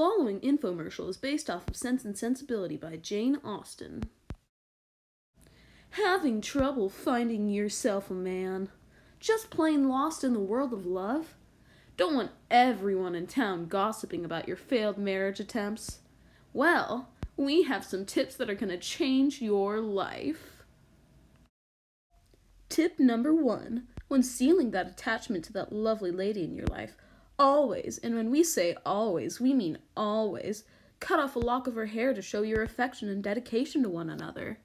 following infomercial is based off of Sense and Sensibility by Jane Austen. Having trouble finding yourself a man? Just plain lost in the world of love? Don't want everyone in town gossiping about your failed marriage attempts? Well, we have some tips that are going to change your life. Tip number 1. When sealing that attachment to that lovely lady in your life, always, and when we say always, we mean always, cut off a lock of her hair to show your affection and dedication to one another.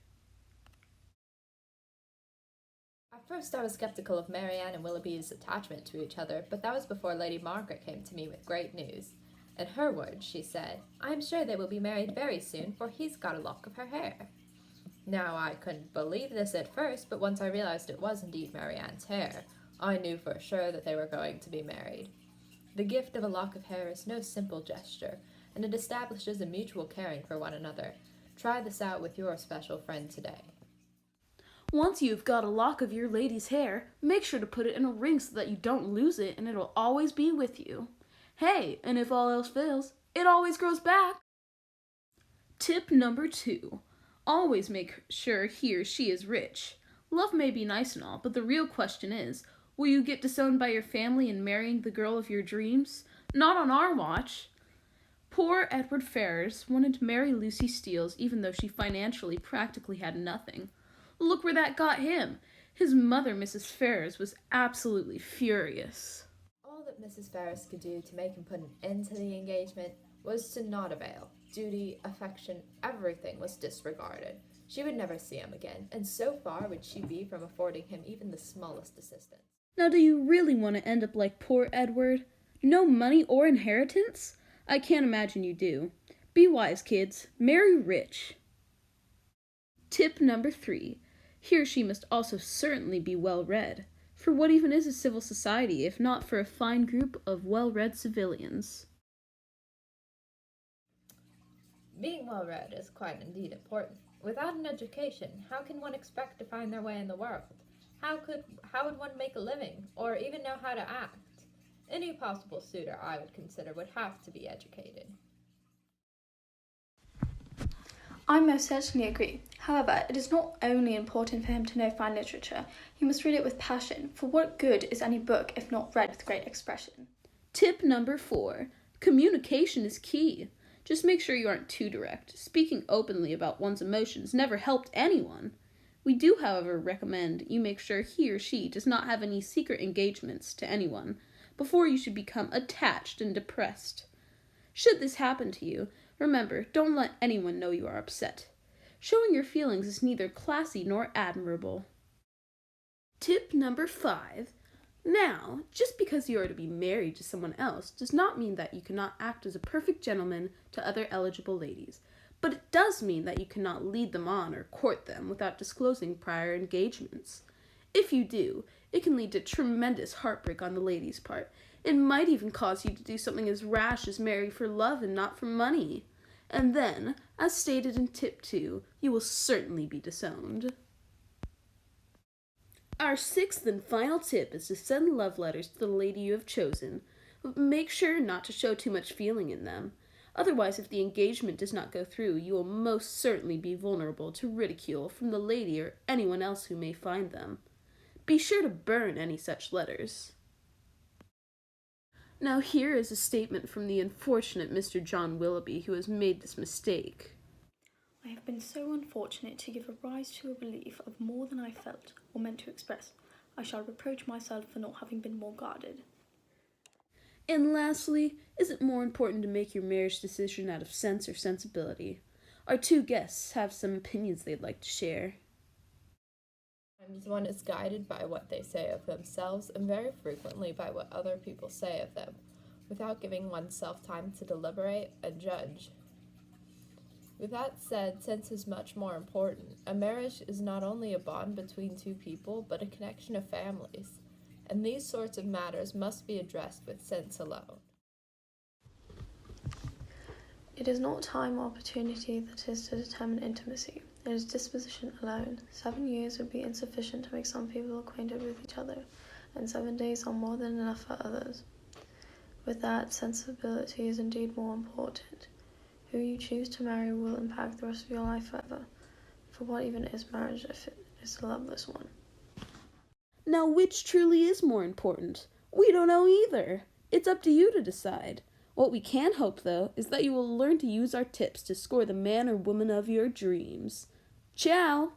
At first I was skeptical of Marianne and Willoughby's attachment to each other, but that was before Lady Margaret came to me with great news. In her words, she said, "I am sure they will be married very soon, for he's got a lock of her hair." Now, I couldn't believe this at first, but once I realized it was indeed Marianne's hair, I knew for sure that they were going to be married. The gift of a lock of hair is no simple gesture, and it establishes a mutual caring for one another. Try this out with your special friend today. Once you've got a lock of your lady's hair, make sure to put it in a ring so that you don't lose it and it'll always be with you. Hey, and if all else fails, it always grows back. Tip number 2. Always make sure he or she is rich. Love may be nice and all, but the real question is, will you get disowned by your family in marrying the girl of your dreams? Not on our watch. Poor Edward Ferrars wanted to marry Lucy Steeles even though she financially practically had nothing. Look where that got him. His mother, Mrs. Ferrars, was absolutely furious. All that Mrs. Ferrars could do to make him put an end to the engagement was to not avail. Duty, affection, everything was disregarded. She would never see him again, and so far would she be from affording him even the smallest assistance. Now, do you really want to end up like poor Edward? No money or inheritance? I can't imagine you do. Be wise, kids. Marry rich. Tip number 3. He or she must also certainly be well-read. For what even is a civil society if not for a fine group of well-read civilians? Being well-read is quite indeed important. Without an education, how can one expect to find their way in the world? How would one make a living, or even know how to act? Any possible suitor I would consider would have to be educated. I most certainly agree. However, it is not only important for him to know fine literature, he must read it with passion, for what good is any book if not read with great expression? Tip number 4. Communication is key. Just make sure you aren't too direct. Speaking openly about one's emotions never helped anyone. We do, however, recommend you make sure he or she does not have any secret engagements to anyone before you should become attached and depressed. Should this happen to you, remember, don't let anyone know you are upset. Showing your feelings is neither classy nor admirable. Tip number 5. Now, just because you are to be married to someone else does not mean that you cannot act as a perfect gentleman to other eligible ladies, but it does mean that you cannot lead them on or court them without disclosing prior engagements. If you do, it can lead to tremendous heartbreak on the lady's part. It might even cause you to do something as rash as marry for love and not for money. And then, as stated in tip 2, you will certainly be disowned. Our 6th and final tip is to send love letters to the lady you have chosen. Make sure not to show too much feeling in them. Otherwise, if the engagement does not go through, you will most certainly be vulnerable to ridicule from the lady or anyone else who may find them. Be sure to burn any such letters. Now here is a statement from the unfortunate Mr. John Willoughby who has made this mistake. I have been so unfortunate to give rise to a belief of more than I felt or meant to express. I shall reproach myself for not having been more guarded. And lastly, is it more important to make your marriage decision out of sense or sensibility? Our 2 guests have some opinions they'd like to share. Sometimes one is guided by what they say of themselves, and very frequently by what other people say of them, without giving oneself time to deliberate and judge. With that said, sense is much more important. A marriage is not only a bond between 2 people, but a connection of families, and these sorts of matters must be addressed with sense alone. It is not time or opportunity that is to determine intimacy. It is disposition alone. 7 years would be insufficient to make some people acquainted with each other, and 7 days are more than enough for others. With that, sensibility is indeed more important. Who you choose to marry will impact the rest of your life forever. For what even is marriage if it is a loveless one? Now, which truly is more important? We don't know either. It's up to you to decide. What we can hope, though, is that you will learn to use our tips to score the man or woman of your dreams. Ciao!